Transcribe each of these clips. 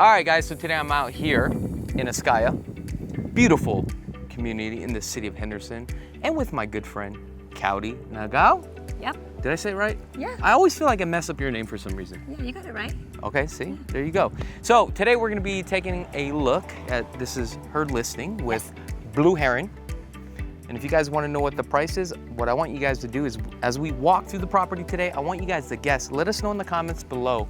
All right, guys, so today I'm out here in Ascaya, beautiful community in the city of Henderson, and with my good friend, Cowdy Nagao. Yep. Did I say it right? Yeah. I always feel like I mess up your name for some reason. Yeah, you got it right. Okay, see, there you go. So today we're gonna be taking a look at, this is her listing with Blue Heron. And if you guys wanna know what the price is, what I want you guys to do is, as we walk through the property today, I want you guys to guess. Let us know in the comments below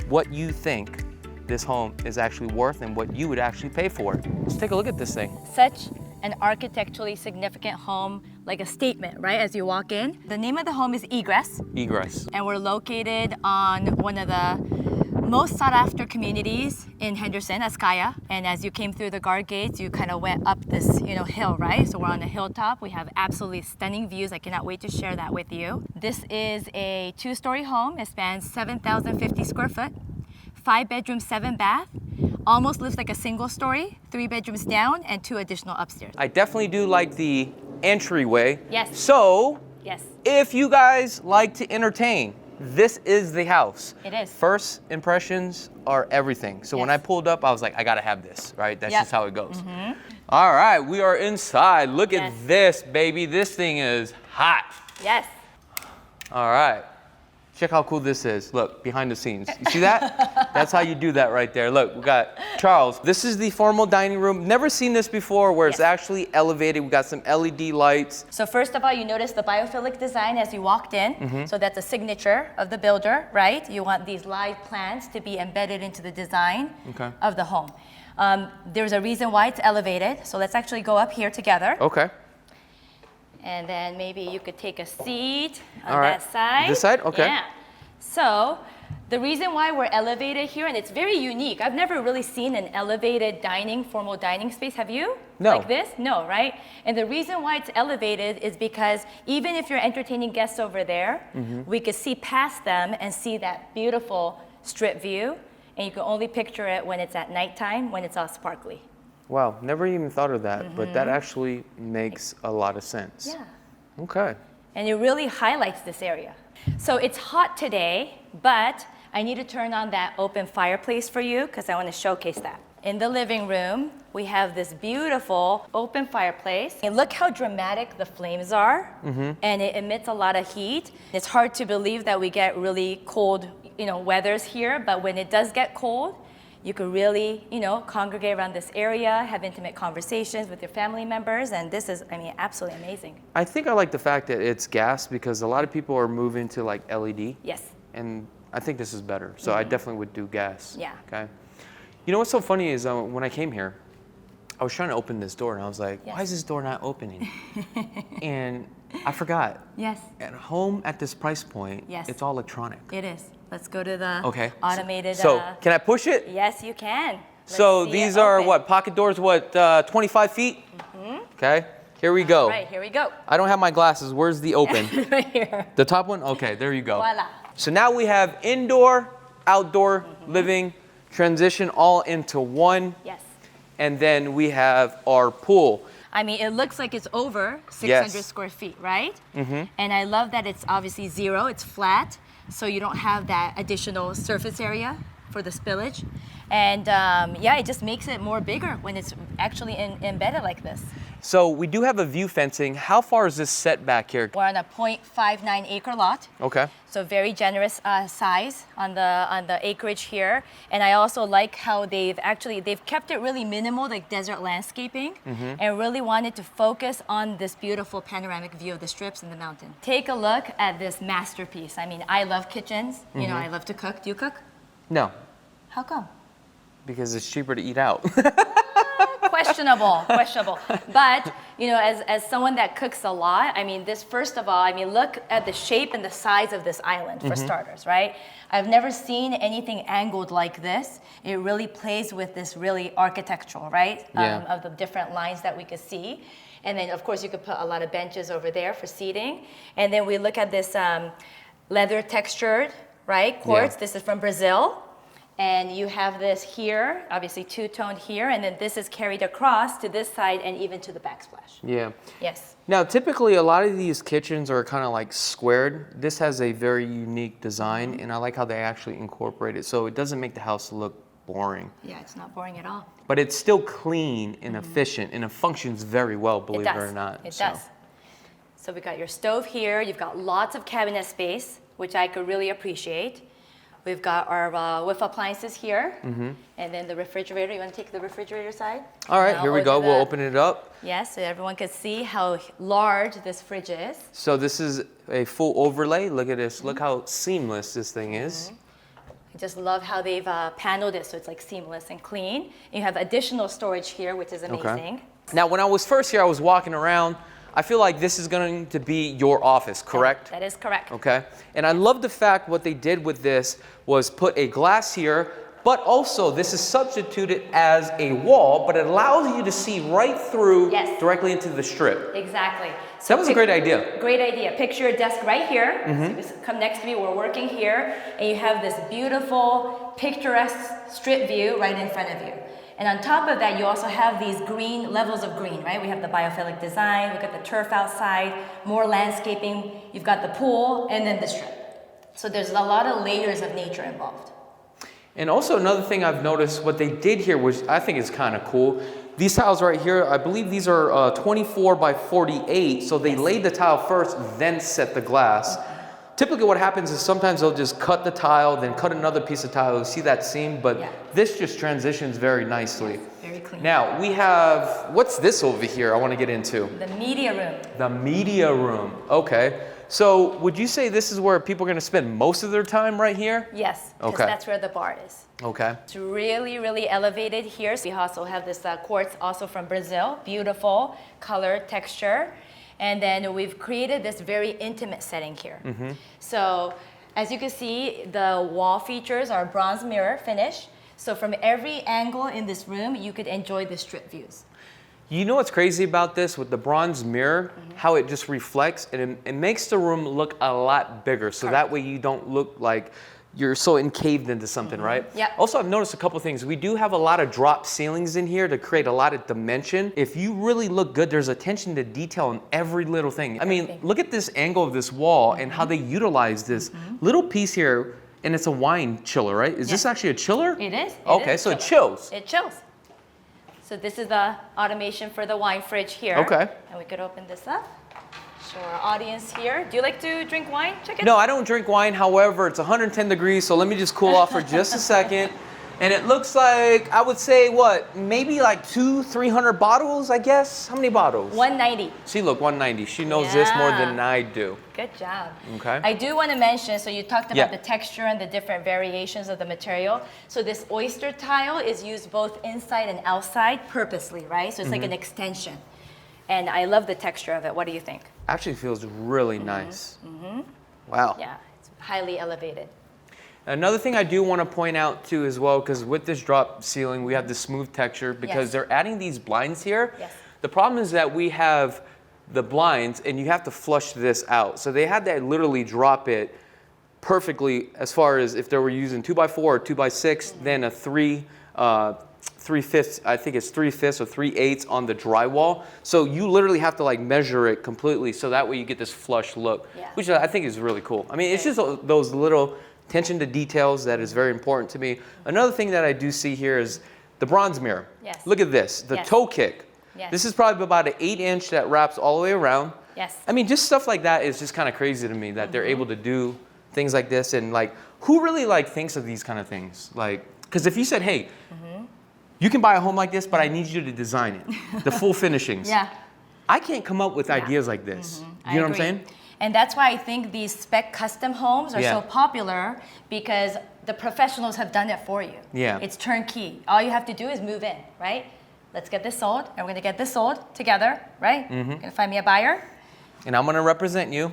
what you think this home is actually worth and what you would actually pay for it. Let's take a look at this thing. Such an architecturally significant home, like a statement, right, as you walk in. The name of the home is Egress. Egress. And we're located on one of the most sought after communities in Henderson, Ascaya. And as you came through the guard gates, you kind of went up this, hill, right? So we're on a hilltop. We have absolutely stunning views. I cannot wait to share that with you. This is a 2-story home. It spans 7,050 square foot, 5 bedrooms, 7 bath. Almost lives like a single story, 3 bedrooms down and 2 additional upstairs. I definitely do like the entryway. Yes. So, Yes. if you guys like to entertain, this is the house. It is. First impressions are everything. So when I Yes. pulled up, I was like, I gotta have this, right? That's Yep. just how it goes. All right, we are inside. Look Yes. at this, baby. This thing is hot. Yes. All right. Check how cool this is. Look, behind the scenes. You see that? That's how you do that right there. Look, we got Charles. This is the formal dining room. Never seen this before where it's Yes. actually elevated. We got some LED lights. So first of all, you notice the biophilic design as you walked in. So that's a signature of the builder, right? You want these live plants to be embedded into the design of the home. There's a reason why it's elevated. So let's actually go up here together. Okay. And then maybe you could take a seat on All right. that side. This side? Okay. Yeah. So the reason why we're elevated here, and it's very unique. I've never really seen an elevated formal dining space. Have you? No. Like this? No, right? And the reason why it's elevated is because even if you're entertaining guests over there, we could see past them and see that beautiful strip view. And you can only picture it when it's at nighttime, when it's all sparkly. Wow, never even thought of that, but that actually makes a lot of sense. Yeah. Okay. And it really highlights this area. So it's hot today, but I need to turn on that open fireplace for you because I want to showcase that. In the living room, we have this beautiful open fireplace. And look how dramatic the flames are, and it emits a lot of heat. It's hard to believe that we get really cold, weathers here, but when it does get cold, you could really, congregate around this area, have intimate conversations with your family members, and this is, absolutely amazing. I think I like the fact that it's gas because a lot of people are moving to like LED. Yes. And I think this is better. So I definitely would do gas. Yeah. Okay. You know what's so funny is when I came here, I was trying to open this door and I was like, why is this door not opening? And I forgot. Yes. At home at this price point, Yes. it's all electronic. It is. Let's go to the automated. So can I push it? Yes, you can. So these are what, pocket doors, 25 feet? Okay, here we go. All right, here we go. I don't have my glasses. Where's the open? Right here. The top one? Okay, there you go. Voila. So now we have indoor, outdoor, living, transition all into one. Yes. And then we have our pool. It looks like it's over 600 square feet, right? And I love that it's obviously zero, it's flat, so you don't have that additional surface area for the spillage. And it just makes it more bigger when it's actually embedded like this. So we do have a view fencing. How far is this set back here? We're on a 0.59 acre lot. Okay. So very generous size on the acreage here. And I also like how they've kept it really minimal, like desert landscaping, and really wanted to focus on this beautiful panoramic view of the strips and the mountain. Take a look at this masterpiece. I love kitchens. I love to cook. Do you cook? No. How come? Because it's cheaper to eat out. Questionable. But, as someone that cooks a lot, this, first of all, look at the shape and the size of this island, for starters, right? I've never seen anything angled like this. It really plays with this really architectural, right? Of the different lines that we could see. And then, of course, you could put a lot of benches over there for seating. And then we look at this leather textured, right, quartz. This is from Brazil. And you have this here, obviously two-toned here, and then this is carried across to this side and even to the backsplash. Yeah. Yes. Now, typically, a lot of these kitchens are kind of like squared. This has a very unique design, and I like how they actually incorporate it. So it doesn't make the house look boring. Yeah, it's not boring at all. But it's still clean and efficient, and it functions very well, believe it or not. It does. So we got your stove here. You've got lots of cabinet space, which I could really appreciate. We've got our with appliances here, and then the refrigerator. You want to take the refrigerator side? All right, here we go. We'll open it up. Yes, so everyone can see how large this fridge is. So this is a full overlay. Look at this. Look how seamless this thing is. I just love how they've paneled it so it's like seamless and clean. You have additional storage here, which is amazing. Okay. Now, when I was first here, I was walking around. I feel like this is going to be your office, correct? That is correct. Okay. And I love the fact what they did with this was put a glass here, but also this is substituted as a wall, but it allows you to see right through directly into the strip. Exactly. So that was a great idea. Great idea. Picture your desk right here. So you just come next to me. We're working here, and you have this beautiful, picturesque strip view right in front of you. And on top of that, you also have these green levels of green, right? We have the biophilic design, we've got the turf outside, more landscaping, you've got the pool, and then the strip. So there's a lot of layers of nature involved. And also another thing I've noticed, what they did here, which I think is kind of cool, these tiles right here, I believe these are 24 by 48, so they laid the tile first, then set the glass. Typically what happens is sometimes they'll just cut the tile, then cut another piece of tile. You see that seam, but this just transitions very nicely. Yes, very clean. Now we have, what's this over here I want to get into? The media room. The media room, okay. So would you say this is where people are going to spend most of their time right here? Yes, because that's where the bar is. Okay. It's really, really elevated here. So we also have this quartz also from Brazil. Beautiful color, texture. And then we've created this very intimate setting here. So as you can see, the wall features are bronze mirror finish. So from every angle in this room, you could enjoy the strip views. You know what's crazy about this with the bronze mirror? How it just reflects and it makes the room look a lot bigger. So that way you don't look like you're so encaved into something, right? Yep. Also, I've noticed a couple things. We do have a lot of drop ceilings in here to create a lot of dimension. If you really look good, there's attention to detail in every little thing. I mean, look at this angle of this wall and how they utilize this little piece here, and it's a wine chiller, right? Is this actually a chiller? It is. Okay, so it chills. It chills. So this is the automation for the wine fridge here. Okay. And we could open this up. Show our audience here. Do you like to drink wine, Chicken? No, I don't drink wine. However, it's 110 degrees, so let me just cool off for just a second. And it looks like, I would say, what, maybe like 200-300 bottles, I guess? How many bottles? 190. See, look, 190. She knows this more than I do. Good job. Okay. I do want to mention, so you talked about the texture and the different variations of the material. So this oyster tile is used both inside and outside purposely, right? So it's like an extension. And I love the texture of it. What do you think? Actually feels really nice. Wow. Yeah, it's highly elevated. Another thing I do want to point out too as well, because with this drop ceiling, we have the smooth texture because they're adding these blinds here. Yes. The problem is that we have the blinds and you have to flush this out. So they had to literally drop it perfectly as far as if they were using 2x4 or 2x6, then a 3/5, I think it's 3/5 or 3/8 on the drywall. So you literally have to like measure it completely so that way you get this flush look, which I think is really cool. I mean, it's just those little attention to details that is very important to me. Another thing that I do see here is the bronze mirror. Yes. Look at this, the toe kick. Yes. This is probably about an 8-inch that wraps all the way around. Yes. I mean, just stuff like that is just kind of crazy to me that they're able to do things like this. And like, who really like thinks of these kind of things? Like, because if you said, hey, you can buy a home like this, but I need you to design it, the full finishings. I can't come up with ideas like this. You know what I'm saying? And that's why I think these spec custom homes are so popular because the professionals have done it for you. It's turnkey. All you have to do is move in, right? Let's get this sold, and we're gonna get this sold together, right? Gonna find me a buyer. And I'm gonna represent you.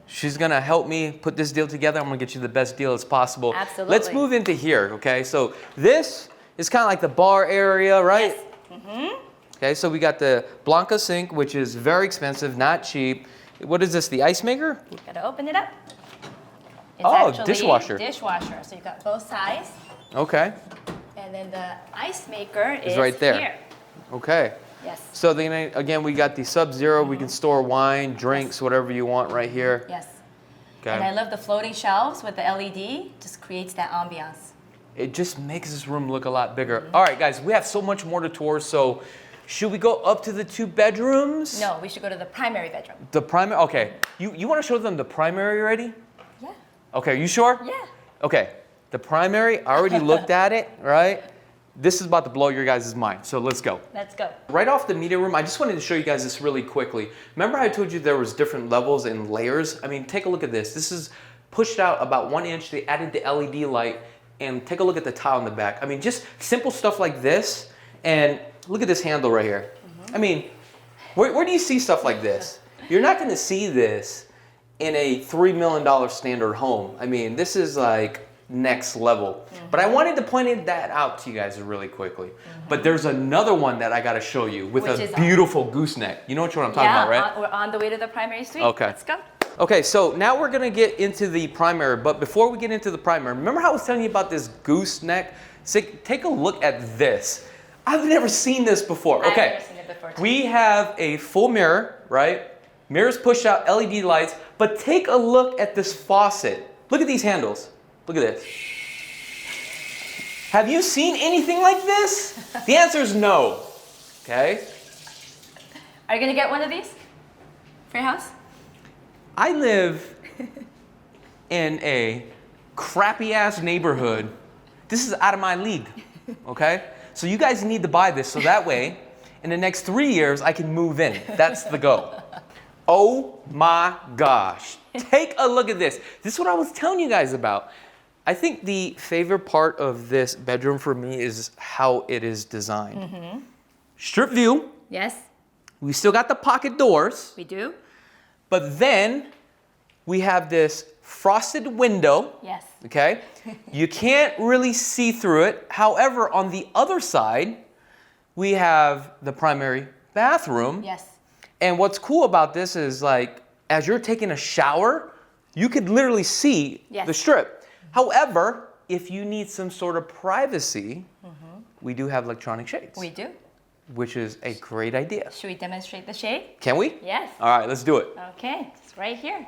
She's gonna help me put this deal together. I'm gonna get you the best deal as possible. Absolutely. Let's move into here, okay? So this is kind of like the bar area, right? Yes. Okay, so we got the Blanca sink, which is very expensive, not cheap. What is this, the ice maker? You gotta open it up. It's actually dishwasher. Dishwasher. So you got both sides. Okay. And then the ice maker is right there. here. Okay. Yes. So then again, we got the Sub-Zero. We can store wine, drinks, whatever you want right here. Yes. Okay. And I love the floating shelves with the LED. Just creates that ambiance. It just makes this room look a lot bigger. All right, guys, we have so much more to tour, so should we go up to the 2 bedrooms? No, we should go to the primary bedroom. The primary, okay. You want to show them the primary already? Yeah. Okay, are you sure? Yeah. Okay, the primary, I already looked at it, right? This is about to blow your guys' mind, so let's go. Let's go. Right off the media room, I just wanted to show you guys this really quickly. Remember I told you there was different levels and layers? I mean, take a look at this. This is pushed out about 1 inch. They added the LED light, and take a look at the tile in the back. I mean, just simple stuff like this, and look at this handle right here. I mean, where do you see stuff like this? You're not gonna see this in a $3 million standard home. I mean, this is like next level. But I wanted to point that out to you guys really quickly. But there's another one that I gotta show you with Which a is beautiful gooseneck. You know what I'm talking about, right? We're on the way to the primary suite. Okay. Let's go. Okay, so now we're gonna get into the primary, but before we get into the primary, remember how I was telling you about this gooseneck? So take a look at this. I've never seen this before. I've Okay, never seen it before, too. we have a full mirror, right? Mirrors push out LED lights, but take a look at this faucet. Look at these handles. Look at this. Have you seen anything like this? The answer is no, okay? Are you gonna get one of these for your house? I live in a crappy ass neighborhood. This is out of my league, okay? So you guys need to buy this so that way in the next 3 years I can move in. That's the goal. Oh my gosh. Take a look at this. This is what I was telling you guys about. I think the favorite part of this bedroom for me is how it is designed. Strip view. Yes, We still got the pocket doors. we do. But then we have this frosted window, Yes. okay? You can't really see through it. However, on the other side, we have the primary bathroom. Yes. And what's cool about this is like, as you're taking a shower, you could literally see Yes. the strip. However, if you need some sort of privacy, we do have electronic shades, We do. which is a great idea. Should we demonstrate the shade? Can we? Yes. All right, let's do it. Okay, it's right here.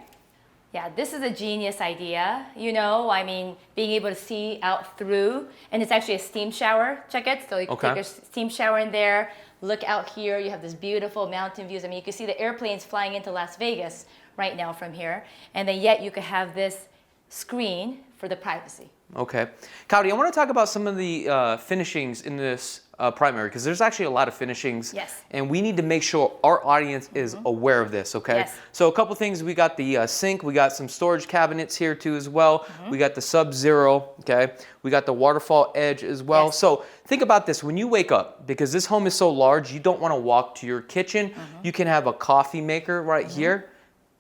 Yeah, this is a genius idea. You know, I mean, being able to see out through, and it's actually a steam shower. Check it. So you can Okay. take a steam shower in there. Look out here. You have this beautiful mountain views. I mean, you can see the airplanes flying into Las Vegas right now from here, and then yet you could have this screen for the privacy. Okay. Cowdy, I want to talk about some of the finishings in this primary, because there's actually a lot of finishings. Yes. And we need to make sure our audience is aware of this, okay? Yes. So a couple things, we got the sink, we got some storage cabinets here too as well. We got the Sub-Zero, okay? We got the waterfall edge as well. Yes. So think about this, when you wake up, because this home is so large, you don't want to walk to your kitchen. You can have a coffee maker right here.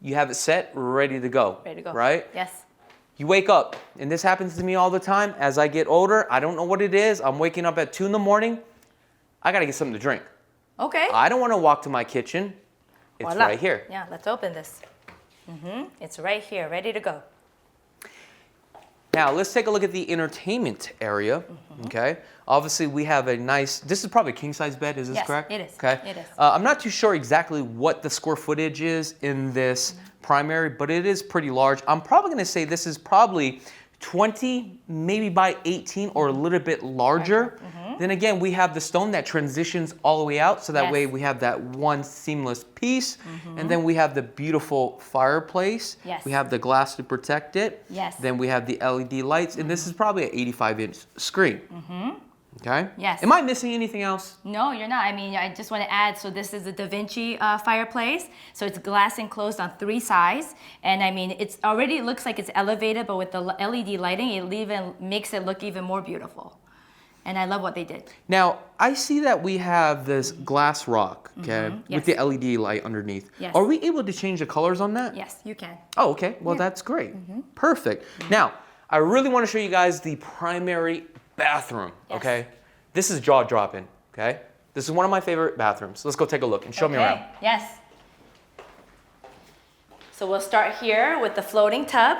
You have it set, ready to go. Ready to go. Right? Yes. You wake up, and this happens to me all the time. As I get older, I don't know what it is. I'm waking up at 2 in the morning. I gotta get something to drink. Okay. I don't want to walk to my kitchen. It's Voila. right here. Yeah, let's open this. It's right here, ready to go. Now let's take a look at the entertainment area. Okay. Obviously, we have a nice. This is probably a king size bed. Is this Yes, correct? it is. Okay. It is. I'm not too sure exactly what the square footage is in this primary, but it is pretty large. I'm probably going to say this is probably 20, maybe by 18, or a little bit larger. Then again, we have the stone that transitions all the way out, so that Yes. way we have that one seamless piece. And then we have the beautiful fireplace. Yes. We have the glass to protect it. Yes. Then we have the LED lights, and this is probably an 85-inch screen. Okay? Yes. Am I missing anything else? No, you're not. I mean, I just want to add, so this is a Da Vinci fireplace. So it's glass enclosed on 3 sides. And I mean, it's already looks like it's elevated, but with the LED lighting, it even makes it look even more beautiful. And I love what they did. Now, I see that we have this glass rock, okay, Yes. with the LED light underneath. Yes. Are we able to change the colors on that? Yes, you can. Oh, okay. Well, that's great. Perfect. Now, I really want to show you guys the primary bathroom, Yes. okay? This is jaw-dropping, okay? This is one of my favorite bathrooms. Let's go take a look and show me around. Yes. So we'll start here with the floating tub.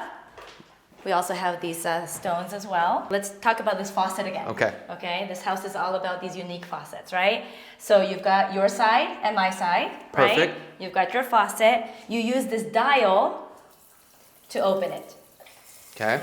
We also have these stones as well. Let's talk about this faucet again. Okay. Okay, this house is all about these unique faucets, right? So you've got your side and my side, right? Perfect. You've got your faucet. You use this dial to open it. Okay.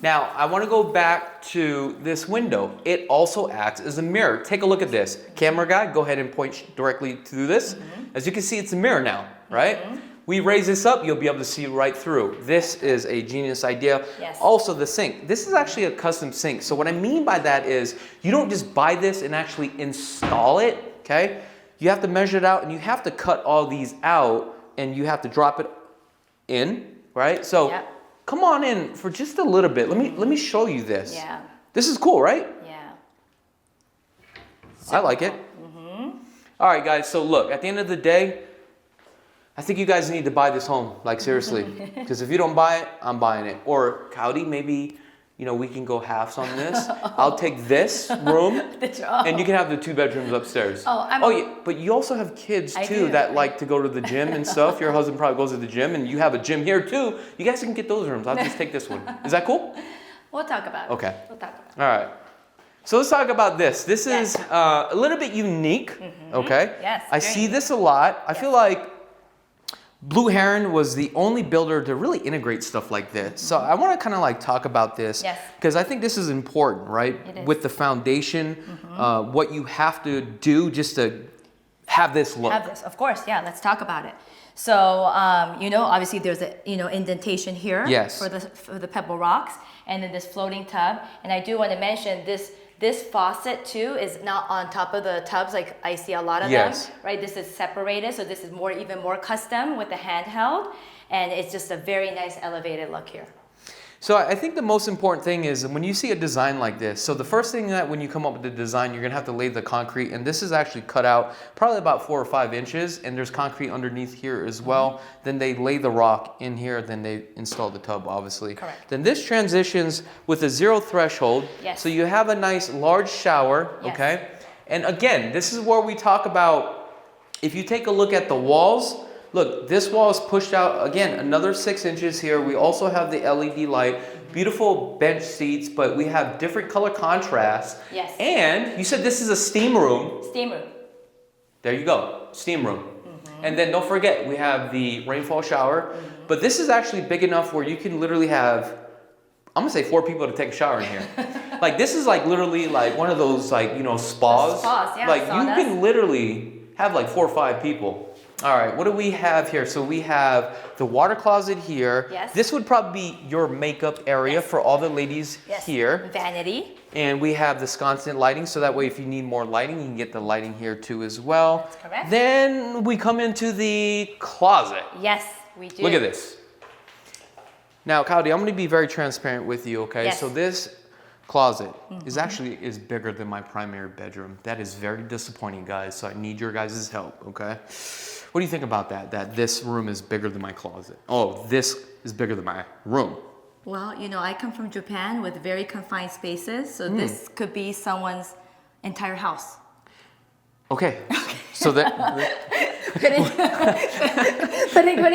Now, I want to go back to this window. It also acts as a mirror. Take a look at this. Camera guy, go ahead and point directly to this. As you can see, it's a mirror now, right? We raise this up, you'll be able to see right through. This is a genius idea. Yes. Also, the sink. This is actually a custom sink. So what I mean by that is you don't just buy this and actually install it, okay? You have to measure it out and you have to cut all these out and you have to drop it in, right? So. Yep. Come on in for just a little bit. Let me show you this. Yeah. This is cool, right? Yeah. I like it. All right, guys. So look, at the end of the day, I think you guys need to buy this home. Like seriously, because if you don't buy it, I'm buying it. Or Cowdy, maybe we can go halves on this. I'll take this room, and you can have the 2 bedrooms upstairs. Yeah, but you also have kids too that like to go to the gym and stuff. Your husband probably goes to the gym, and you have a gym here too. You guys can get those rooms. I'll just take this one. Is that cool? We'll talk about it. Okay. We'll talk about it. All right. So let's talk about this. This is a little bit unique. Okay. Yes. I see this a lot. I feel like Blue Heron was the only builder to really integrate stuff like this. So I want to kind of like talk about this because I think this is important, right? It is. With the foundation, what you have to do just to have this look. Have this, of course. Yeah, let's talk about it. So, obviously there's a, indentation here for the pebble rocks and then this floating tub. And I do want to mention this faucet too is not on top of the tubs like I see a lot of them, right? This is separated, so this is even more custom with the handheld, and it's just a very nice elevated look here. So I think the most important thing is when you see a design like this, so the first thing that when you come up with the design, you're gonna have to lay the concrete, and this is actually cut out probably about 4 or 5 inches, and there's concrete underneath here as well. Then they lay the rock in here, then they install the tub, obviously. Correct. Then this transitions with a 0 threshold. So you have a nice large shower, okay? And again, this is where we talk about, if you take a look at the walls, look, this wall is pushed out, again, another 6 inches here. We also have the LED light, beautiful bench seats, but we have different color contrast. Yes. And you said this is a steam room. Steam room. There you go, steam room. And then don't forget, we have the rainfall shower, but this is actually big enough where you can literally have, I'm gonna say 4 people to take a shower in here. Like this is like literally like one of those like, spas. Spas, yeah, like saunas. you can literally have like 4 or 5 people. All right, what do we have here? So we have the water closet here. Yes. This would probably be your makeup area for all the ladies here. Vanity. And we have the sconset lighting, so that way if you need more lighting, you can get the lighting here too as well. That's correct. Then we come into the closet. Yes, we do. Look at this. Now, Cowdy, I'm gonna be very transparent with you, okay? Yes. So this closet is bigger than my primary bedroom. That is very disappointing, guys, so I need your guys' help, okay? What do you think about that? That this room is bigger than my closet. Oh, this is bigger than my room. Well, I come from Japan with very confined spaces, so this could be someone's entire house. Okay. So that putting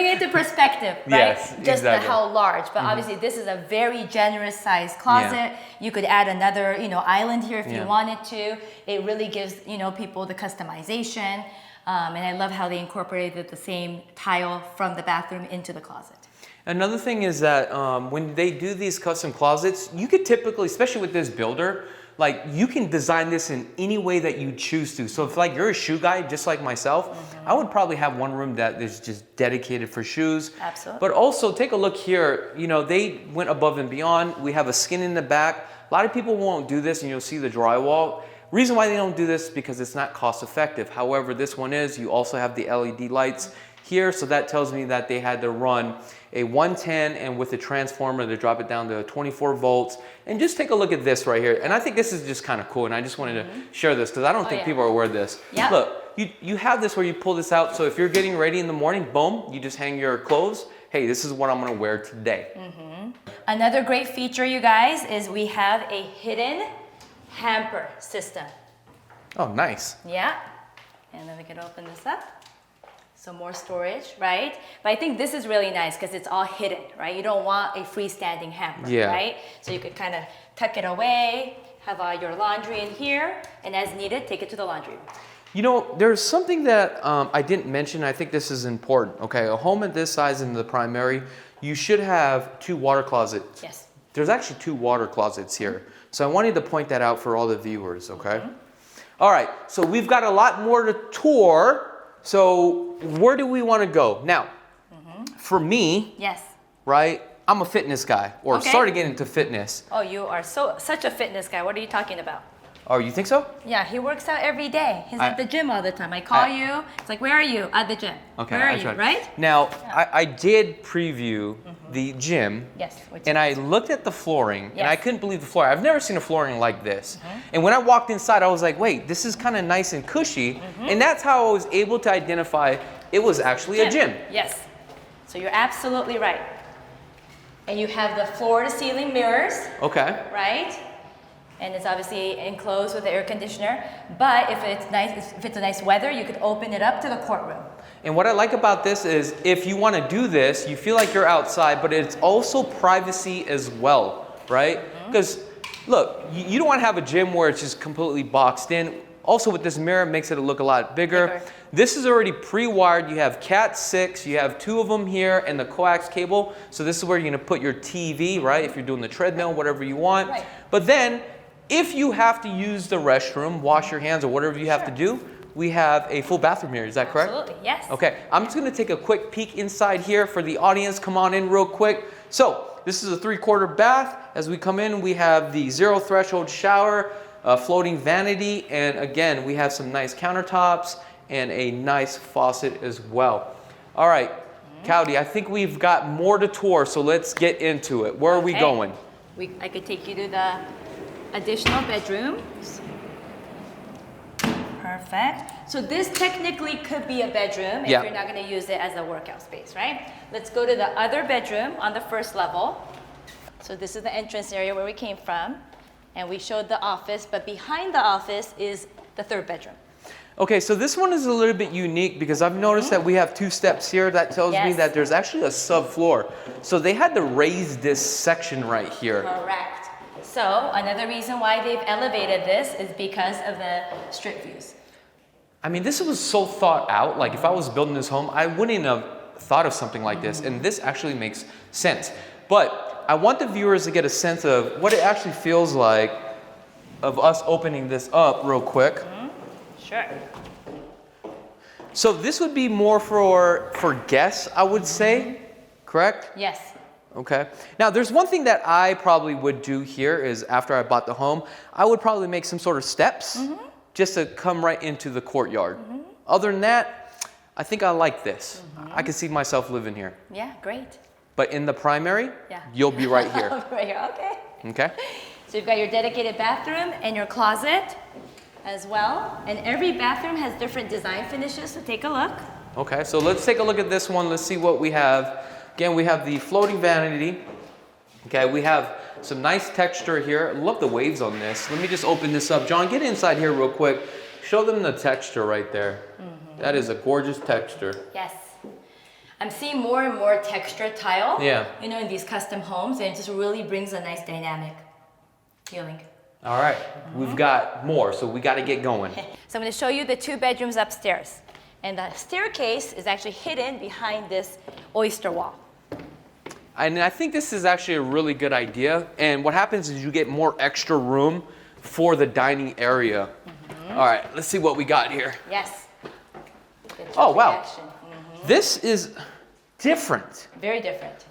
it into perspective, right? Yes, Just exactly. how large. But obviously, this is a very generous sized closet. You could add another, island here if you wanted to. It really gives, people the customization. And I love how they incorporated the same tile from the bathroom into the closet. Another thing is that when they do these custom closets, you could typically, especially with this builder, like you can design this in any way that you choose to. So if like you're a shoe guy, just like myself, I would probably have one room that is just dedicated for shoes. Absolutely. But also take a look here, they went above and beyond. We have a skin in the back. A lot of people won't do this and you'll see the drywall. Reason why they don't do this is because it's not cost effective. However, this one is. You also have the LED lights here, so that tells me that they had to run a 110 and with a transformer to drop it down to 24 volts. And just take a look at this right here. And I think this is just kind of cool, and I just wanted to share this because I don't think people are aware of this. Yeah. Look, you have this where you pull this out, so if you're getting ready in the morning, boom, you just hang your clothes. Hey, this is what I'm gonna wear today. Another great feature, you guys, is we have a hidden hamper system. Oh, nice. Yeah. And then we can open this up. So more storage, right? But I think this is really nice because it's all hidden, right? You don't want a freestanding hamper, right? So you could kind of tuck it away, have your laundry in here, and as needed, take it to the laundry room. There's something that I didn't mention. I think this is important. Okay, a home at this size in the primary, you should have 2 water closets. Yes. there's actually 2 water closets here. So I wanted to point that out for all the viewers, okay? All right, so we've got a lot more to tour. So where do we want to go? Now, for me, Yes. right, I'm a fitness guy, or started getting into fitness. Oh, you are such a fitness guy. What are you talking about? Oh, you think so? Yeah, he works out every day. He's at the gym all the time. I call you. It's like, where are you? At the gym. Okay, Where are you? Right? Now, I did preview the gym. Yes. And I looked at the flooring, and Yes. I couldn't believe the floor. I've never seen a flooring like this. And when I walked inside, I was like, wait, this is kind of nice and cushy. And that's how I was able to identify it was actually a gym. Yes. So you're absolutely right. And you have the floor-to-ceiling mirrors, Okay. right? And it's obviously enclosed with the air conditioner. But if it's nice, if it's a nice weather, you could open it up to the courtroom. And what I like about this is if you want to do this, you feel like you're outside, but it's also privacy as well, right? Because look, you don't want to have a gym where it's just completely boxed in. Also with this mirror, it makes it look a lot bigger. This is already pre-wired. You have Cat 6, you have 2 of them here, and the coax cable. So this is where you're going to put your TV, right? If you're doing the treadmill, whatever you want. Right. But then, if you have to use the restroom, wash your hands, or whatever you have to do, we have a full bathroom here. Is that correct? Absolutely, yes. Okay, I'm just going to take a quick peek inside here for the audience. Come on in real quick. So this is a 3/4 bath. As we come in, we have the 0 threshold shower, floating vanity, and again, we have some nice countertops and a nice faucet as well. All right, Cowdy, I think we've got more to tour, so let's get into it. Where are we going? I could take you to the additional bedrooms. Perfect. So this technically could be a bedroom if you're not going to use it as a workout space, right? Let's go to the other bedroom on the first level. So this is the entrance area where we came from, and we showed the office, but behind the office is the 3rd bedroom. Okay, so this one is a little bit unique because I've noticed that we have 2 steps here. That tells me that there's actually a subfloor. So they had to raise this section right here. Correct. So another reason why they've elevated this is because of the strip views. I mean, this was so thought out. Like if I was building this home, I wouldn't have thought of something like this. And this actually makes sense. But I want the viewers to get a sense of what it actually feels like of us opening this up real quick. Sure. So this would be more for guests, I would say, correct? Yes. Okay. Now, there's one thing that I probably would do here is after I bought the home, I would probably make some sort of steps just to come right into the courtyard. Other than that, I think I like this. I can see myself living here. Yeah, great. But in the primary, you'll be right here. Right here, okay. Okay. So you've got your dedicated bathroom and your closet as well. And every bathroom has different design finishes, so take a look. Okay, so let's take a look at this one. Let's see what we have. Again, we have the floating vanity. Okay, we have some nice texture here. I love the waves on this. Let me just open this up. John, get inside here real quick. Show them the texture right there. That is a gorgeous texture. Yes. I'm seeing more and more texture tile, Yeah. you know, in these custom homes, and it just really brings a nice dynamic feeling. All right, we've got more, so we got to get going. So I'm going to show you the 2 bedrooms upstairs. And the staircase is actually hidden behind this oyster wall. And I think this is actually a really good idea. And what happens is you get more extra room for the dining area. All right, let's see what we got here. Yes. Oh, wow. This is different. Very different.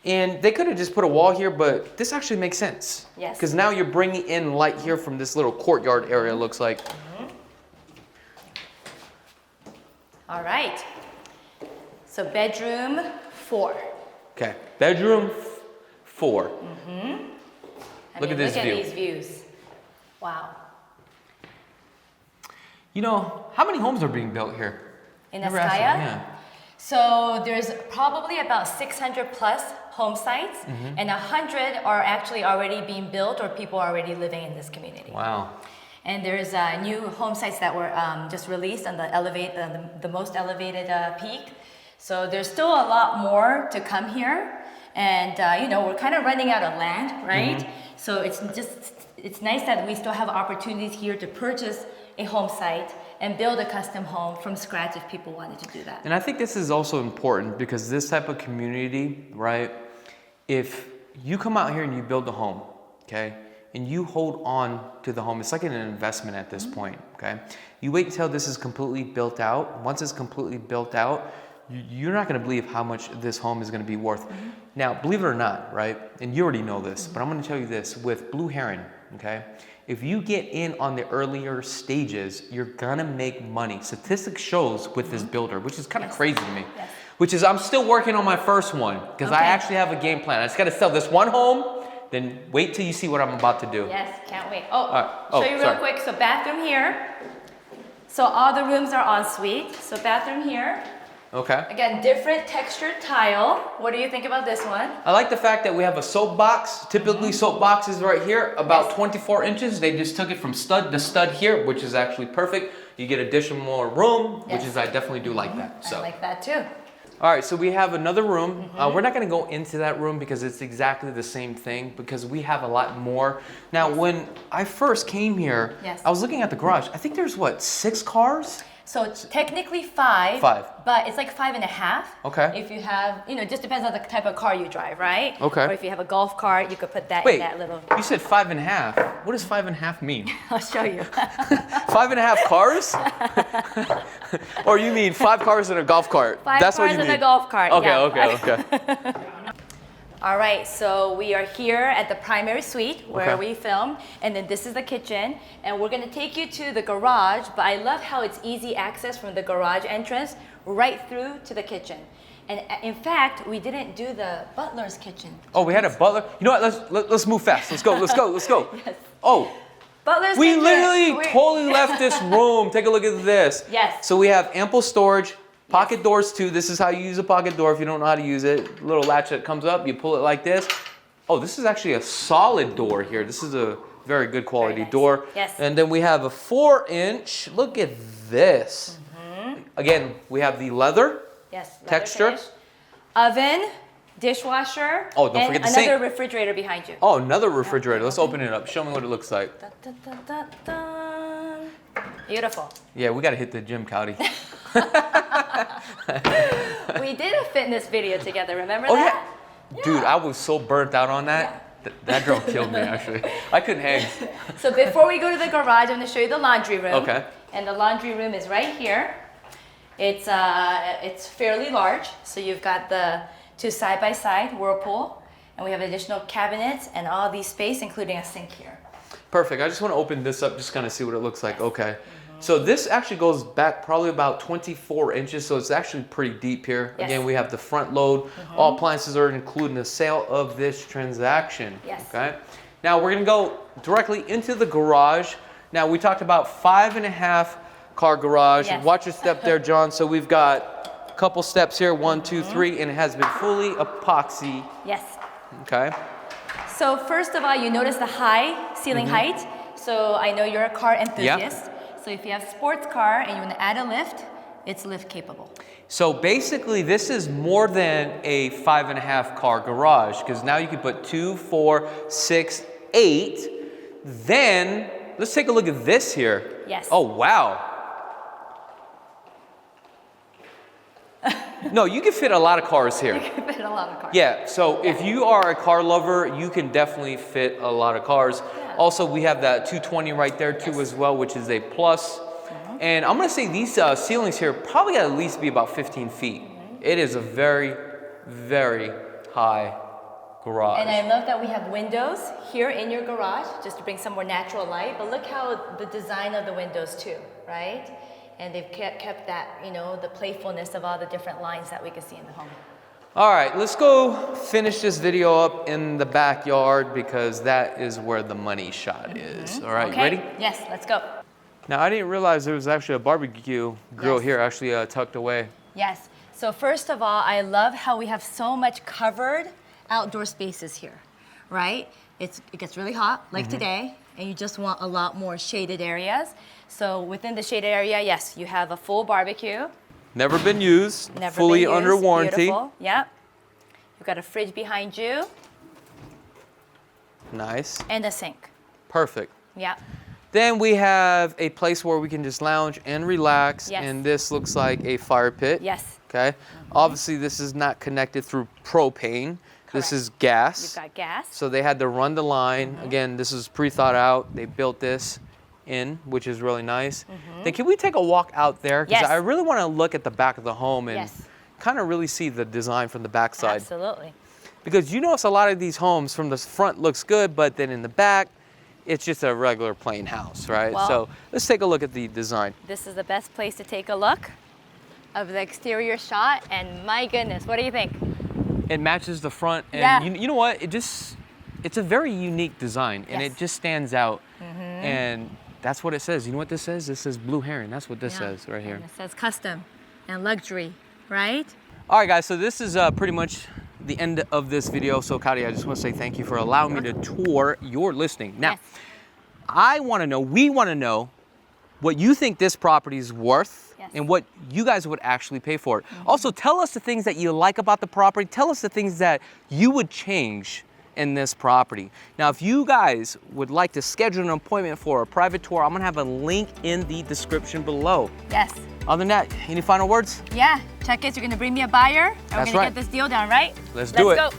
And they could have just put a wall here, but this actually makes sense. Yes. Because now you're bringing in light here from this little courtyard area, it looks like. All right. So bedroom 4. Okay, bedroom 4. Look at this view. Look at these views. Wow. You know, how many homes are being built here? In Never asked Askaya? them, yeah. So there's probably about 600 plus home sites, and 100 are actually already being built or people are already living in this community. Wow. And there's new home sites that were just released on the most elevated peak. So there's still a lot more to come here. And you know, we're kind of running out of land, right? So it's nice that we still have opportunities here to purchase a home site and build a custom home from scratch if people wanted to do that. And I think this is also important because this type of community, right? If you come out here and you build a home, okay? And you hold on to the home. It's like an investment at this point, okay? You wait until this is completely built out. Once it's completely built out, you're not gonna believe how much this home is gonna be worth. Now, believe it or not, right? And you already know this, but I'm gonna tell you this, with Blue Heron, okay? If you get in on the earlier stages, you're gonna make money. Statistics shows with this builder, which is kind of crazy to me. Yes. Which is, I'm still working on my first one, because I actually have a game plan. I just gotta sell this one home, then wait till you see what I'm about to do. Yes, can't wait. Oh, right. show you real quick. So bathroom here. So all the rooms are en suite. So bathroom here. Okay. Again, different textured tile. What do you think about this one? I like the fact that we have a soap box. Typically soap boxes right here, about 24 inches. They just took it from stud to stud here, which is actually perfect. You get additional more room, which is, I definitely do like that. So. I like that too. All right, so we have another room. We're not gonna go into that room because it's exactly the same thing, because we have a lot more. Now, when I first came here, I was looking at the garage. I think there's what, 6 cars? So it's technically 5. 5. But it's like 5.5. Okay. If you have, it just depends on the type of car you drive, right? Okay. Or if you have a golf cart, you could put that in that little. You said 5.5. What does 5.5 mean? I'll show you. 5.5 cars? Or you mean 5 cars in a golf cart? 5 That's cars what you in mean. a golf cart. Okay, yeah. okay. All right, so we are here at the primary suite where we film, and then this is the kitchen, and we're gonna take you to the garage, but I love how it's easy access from the garage entrance right through to the kitchen. And in fact, we didn't do the butler's kitchen. Oh, we had a butler? You know what, let's move fast. Let's go. Yes. Oh. Butler's We kitchen. literally totally left this room. Take a look at this. Yes. So we have ample storage. Pocket doors too. This is how you use a pocket door if you don't know how to use it. Little latch that comes up, you pull it like this. Oh, this is actually a solid door here. This is a very good quality door. Yes. And then we have a 4-inch. Look at this. Again, we have the leather texture. Finish. Oven, dishwasher, oh, don't forget the sink. another refrigerator behind you. Oh, another refrigerator. Let's open it up. Show me what it looks like. Dun, dun, dun, dun, dun. Beautiful. Yeah, we got to hit the gym, Cowdy. We did a fitness video together, remember Oh, that? yeah. Dude, I was so burnt out on that. That girl killed me, actually. I couldn't hang. So before we go to the garage, I'm going to show you the laundry room. Okay. And the laundry room is right here. It's fairly large. So you've got the 2 side-by-side Whirlpool, and we have additional cabinets and all these space, including a sink here. Perfect. I just want to open this up, just kind of see what it looks like. Okay. So this actually goes back probably about 24 inches, so it's actually pretty deep here. Yes. Again, we have the front load. All appliances are included in the sale of this transaction. Yes. Okay. Now we're gonna go directly into the garage. Now we talked about 5.5 car garage. Yes. Watch your step there, John. So we've got a couple steps here, 1, 2, 3, and it has been fully epoxy. Yes. Okay. So first of all, you notice the high ceiling height. So I know you're a car enthusiast. So if you have sports car and you want to add a lift, it's lift capable. So basically this is more than a 5.5 car garage, because now you can put 2, 4, 6, 8. Then let's take a look at this here. Yes. Oh, wow. No, you can fit a lot of cars here. You can fit a lot of cars. Yeah, so if you are a car lover, you can definitely fit a lot of cars. Yeah. Also, we have that 220 right there too as well, which is a plus. And I'm gonna say these ceilings here probably gotta at least be about 15 feet. It is a very, very high garage. And I love that we have windows here in your garage, just to bring some more natural light. But look how the design of the windows too, right? And they've kept that, the playfulness of all the different lines that we can see in the home. All right, let's go finish this video up in the backyard, because that is where the money shot is. All right, Okay. you ready? Yes, let's go. Now, I didn't realize there was actually a barbecue grill Yes. here, actually tucked away. Yes. So first of all, I love how we have so much covered outdoor spaces here, right? It gets really hot, like today, and you just want a lot more shaded areas. So within the shaded area, yes, you have a full barbecue. Never been used, Never fully been used. under warranty. Beautiful. Yep. You've got a fridge behind you Nice, and a sink. perfect. Yep. Then we have a place where we can just lounge and relax, Yes. and this looks like a fire pit. Yes. Okay. Obviously, this is not connected through propane. This is gas. You've got gas. So they had to run the line. Again, this is pre-thought out. They built this in, which is really nice. Then can we take a walk out there? Because Yes. I really want to look at the back of the home and Yes. kind of really see the design from the back side. Absolutely. Because you notice a lot of these homes from the front looks good, but then in the back, it's just a regular plain house, right? Well- So let's take a look at the design. This is the best place to take a look of the exterior shot, and my goodness, what do you think? It matches the front, and Yeah. you know what? It's a very unique design, and Yes. it just stands out. And that's what it says. You know what this says? This says Blue Heron. That's what this Yeah. says right here. And it says custom and luxury, right? All right, guys, so this is pretty much the end of this video. So, Kati, I just want to say thank you for allowing me to tour your listing. Now, Yes. we want to know what you think this property is worth Yes. and what you guys would actually pay for it. Also, tell us the things that you like about the property. Tell us the things that you would change in this property. Now, if you guys would like to schedule an appointment for a private tour, I'm going to have a link in the description below. Yes. Other than that, any final words? Yeah, check it. You're gonna bring me a buyer, and That's we're gonna right. get this deal done, right? Let's do it. Go.